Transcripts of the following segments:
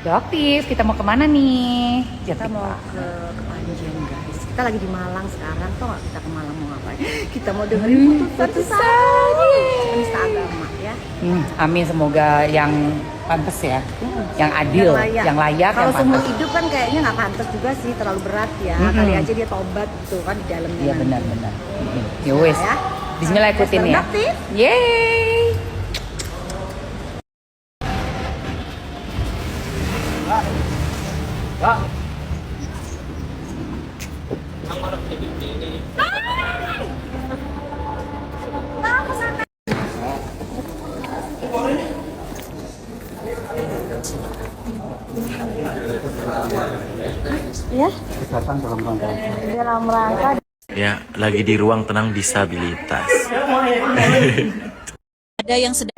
Aktif, kita mau kemana nih? Kita mau ke Kepanjen guys. Kita lagi di Malang sekarang. Tau gak kita ke Malang mau ngapain? Kita mau dengerin putusan penista agama ya. Amin, semoga yang pantas ya, yang adil, yang layak. Kalau yang seumur pantas. hidup kan kayaknya nggak pantas juga sih, terlalu berat ya. Kali aja dia tobat gitu kan di dalamnya. Iya benar-benar. Ya wes. Ya. Bismillah, ikutin ya. Aktif. Yeay. Ya. Dalam rangka Ya, lagi di ruang tenang disabilitas. Ada yang sedang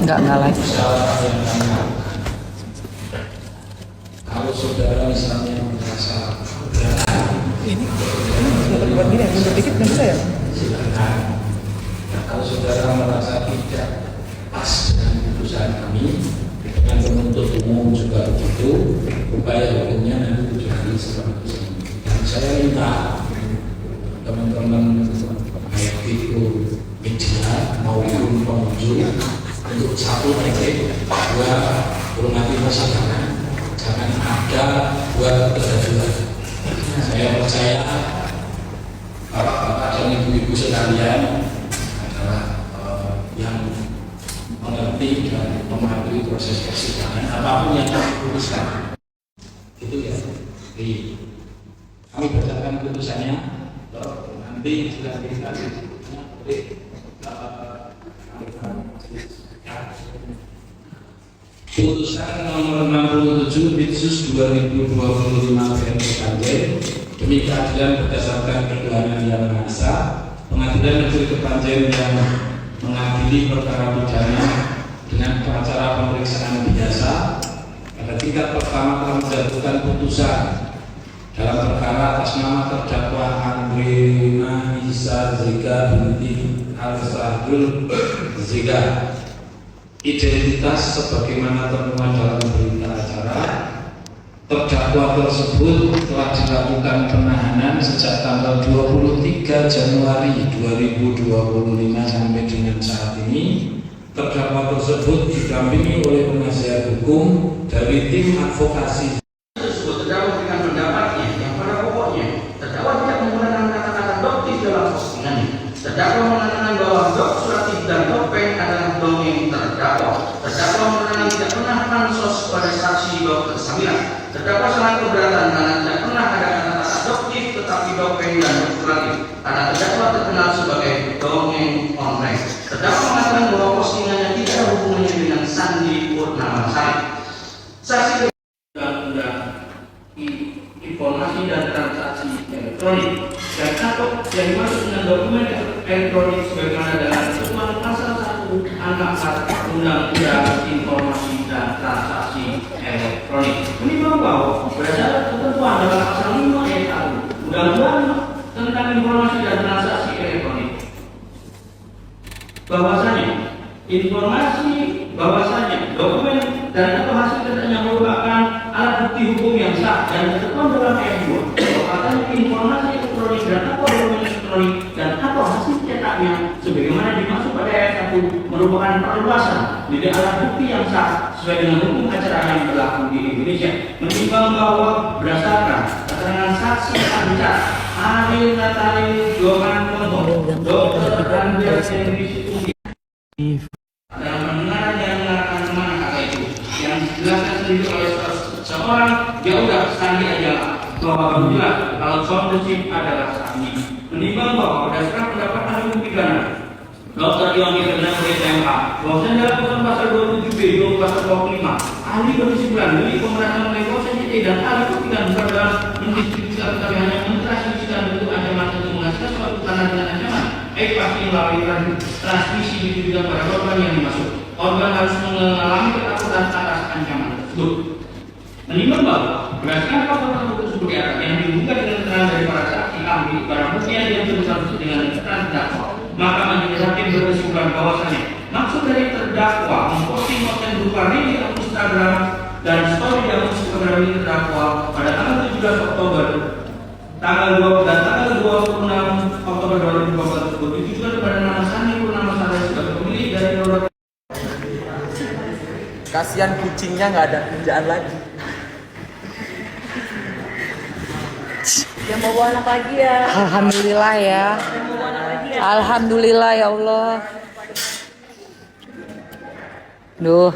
Enggak lagi. Kalau saudara misalnya merasa silakan. Nah, kalau saudara merasa tidak pas dengan putusan kami, dengan penuntut umum juga begitu, upaya hukumnya nanti 7 hari setelah putusan. Dan saya minta teman-teman baik itu media maupun pengunjung untuk satu menit, dua hormati pasangan, jangan ada buat kegaduhan. Saya percaya bapak dan ibu-ibu sekalian adalah yang mengerti dan memahami proses persidangan apapun yang kami putuskan. Itu ya. Jadi kami bacakan putusannya. Nanti jika kita Putusan nomor 67 Bitsus 2025 Kepanjen demi keadilan berdasarkan ketuhanan yang Maha Esa, Pengadilan Negeri Kepanjen yang mengadili perkara pidana dengan cara pemeriksaan biasa pada tingkat pertama telah menjatuhkan putusan dalam perkara atas nama terdakwa Andrina Isa Zega binti Al-Sahdul Zega, identitas sebagaimana termuat dalam berita acara. Terdakwa tersebut telah dilakukan penahanan sejak tanggal 23 Januari 2025 sampai dengan saat ini. Terdakwa tersebut didampingi oleh penasihat hukum dari tim advokasi. Terdakwa dengan pendapatnya yang pada pokoknya terdakwa tidak menggunakan kata-kata doktif dalam postingannya. Terdakwa mengatakan bahwa dok surat dan topeng adalah dongeng terdakwa. Terdakwa mengatakan tidak pernah pansos pada saksi Dr. Samira. Terdakwa sangat keberatan karena tidak pernah ada kata-kata doktif tetapi dopeng dan doktoratif karena terdakwa terkenal sebagai dongeng online. Terdakwa mengatakan bahwa postingannya tidak ada hubungannya dengan Sandi Purnamasari. Saksi informasi dan transaksi elektronik dan atau yang dimaksud dengan dokumen elektronik sebagaimana dalam ketentuan pasal 1 angka 4 Undang-Undang Informasi dan Transaksi Elektronik. Menimbang bahwa berdasarkan ketentuan dalam pasal 5 ayat 1 Undang-Undang tentang Informasi dan Transaksi Elektronik bahwasanya dokumen dan atau hasil cetaknya merupakan alat bukti hukum yang sah dan tertuang dalam ayat 2 bahwasanya informasi elektronik dan atau dokumen elektronik dan atau hasil cetaknya sebagaimana dimaksud pada ayat 1 merupakan perluasan dari alat bukti yang sah sesuai dengan hukum acara yang berlaku di Indonesia. Menimbang bahwa berdasarkan keterangan saksi Anja Ariel Natali Johan Konto Dr. Andreas Henry dalam pendengaran yang mengatakan kemana kata itu yang dijelaskan sendiri oleh seorang Yaudah Sandi Ajala bahwa jelas kalau sponsorship adalah Sandi. Menimbang bahwa berdasarkan pendapat ahli hukum pidana Dr. Yogi Ferdinand SMK bahwasanya dalam putusan pasal 27B 2 pasal 25 ahli berkesimpulan dari pemerintahan mengekosnya dan ahli kepikiran bukan dalam mendistribusikan tetapi hanya mentransmisikan bentuk ancaman untuk menghasilkan suatu tanda dengan ancaman pasti melalui transmisi ditujukan pada korban yang dimaksud. Korban harus mengalami ketakutan atas ancaman tersebut. Menimbang bahwa berdasarkan faktor tersebut sebagai yang dihubungkan dengan keterangan dari para diketahui barang bukti yang diajukan saksi dengan keterangan terdakwa, maka majelis hakim berkesimpulan bahwasannya maksud dari terdakwa memposting konten berupa video Instagram dan story yang Instagram ini terdakwa pada tanggal 17 Oktober tanggal 26 Oktober 2020 tersebut ditujukan kepada nama Sani Purnama Saraya sebagai pemilik dari produk. Kasihan kucingnya nggak ada kerjaan lagi. Dia mau bawa anak lagi ya. Alhamdulillah ya. Alhamdulillah ya Allah. Duh.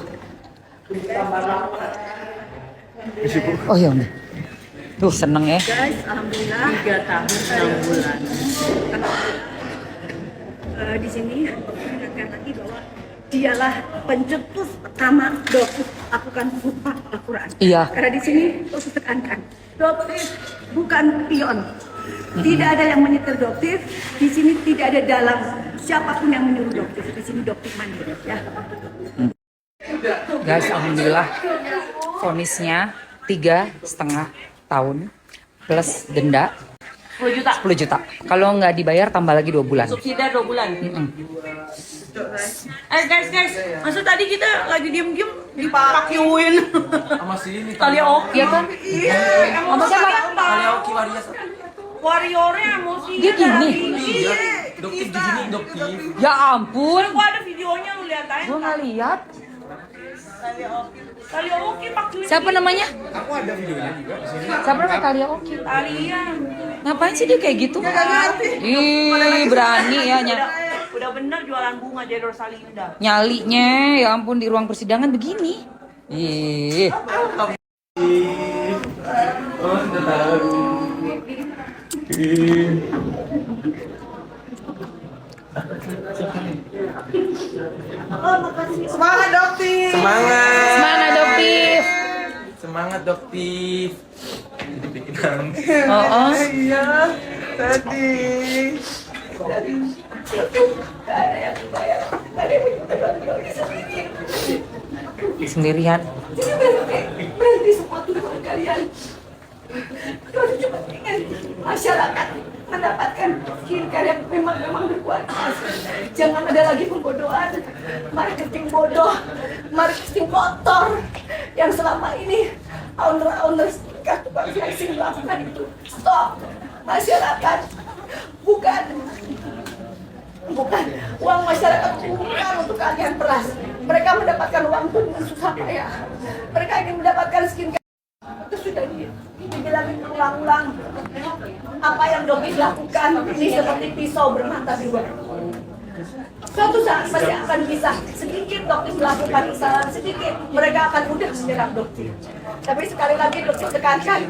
Oh ya udah. Duh seneng ya. Guys, alhamdulillah 3 tahun 6 bulan. Di sini mengingatkan lagi bahwa dialah pencetus pertama Doktif lakukan sumpah Al-Quran. Iya. Karena di sini terus ditekankan, Doktif bukan pion. Tidak ada yang menyetir Doktif. Di sini tidak ada dalang siapapun yang menyuruh Doktif. Di sini Doktif mandiri ya. Guys, alhamdulillah vonisnya 3,5 tahun plus denda 10 juta. 10 juta. Kalau nggak dibayar tambah lagi 2 bulan. Subsidi 2 bulan. Guys, maksud tadi kita lagi diem-diem dipakiuin Sama si ini. tali oki. Iya kan? Iya, Sama siapa? Kali Oki Waria. warriornya emosi. Dia gini. Iya. Doktif di sini doktif. Ya ampun. Gua ada videonya, lu lihat aja. Gua nggak lihat. Tali oki pakiuin. Siapa namanya? Aku ada videonya juga di sini. Siapa namanya Talia Oki? Alia. Ngapain sih dia kayak gitu? Ih, berani ya Udah bener jualan bunga jadi Rosalinda. nyalinya. Ya ampun di ruang persidangan begini. Ih. Oh, sudah tahu. Semangat dokter. Semangat. Semangat Doktif. Semangat doktif. Dibikin nangis. Oh. Iya, tadi. Sendirian. Berhenti semua tuduhan kalian. Kalian cuma ingin masyarakat mendapatkan skincare yang memang berkualitas. Jangan ada lagi pembodohan, marketing bodoh, marketing kotor yang selama ini owner skincare tukang flexing melakukan itu. Stop, masyarakat bukan uang masyarakat, bukan untuk kalian peras. Mereka mendapatkan uang itu dengan susah payah. Mereka ingin mendapatkan skincare. Itu sudah dibilangin berulang-ulang. Apa yang Doktif lakukan ini seperti pisau bermata dua. Suatu saat pasti akan bisa. Sedikit Doktif melakukan kesalahan sedikit, mereka akan mudah menyerang Doktif. Tapi sekali lagi Doktif tekankan,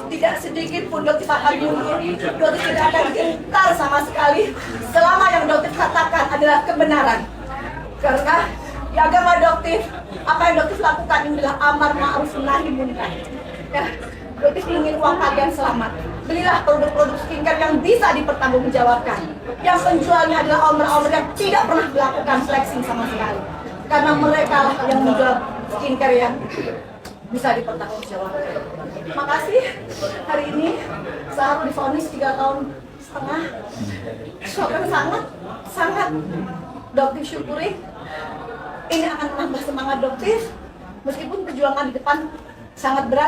tidak sedikit pun Doktif akan mundur. Doktif tidak akan gentar sama sekali selama yang Doktif katakan adalah kebenaran. Karena di agama Doktif, apa yang Doktif lakukan ini adalah amar ma'ruf nahi munkar. Ya, Doktif ingin uang kalian selamat. Belilah produk-produk skincare yang bisa dipertanggungjawabkan. Yang penjualnya adalah owner-owner yang tidak pernah melakukan flexing sama sekali. Karena mereka lah yang menjual skincare yang bisa dipertanggungjawabkan. Makasih, hari ini Saharul divonis 3,5 tahun. Shock yang sangat Doktif syukuri. Ini akan menambah semangat Doktif. Meskipun perjuangan di depan sangat berat.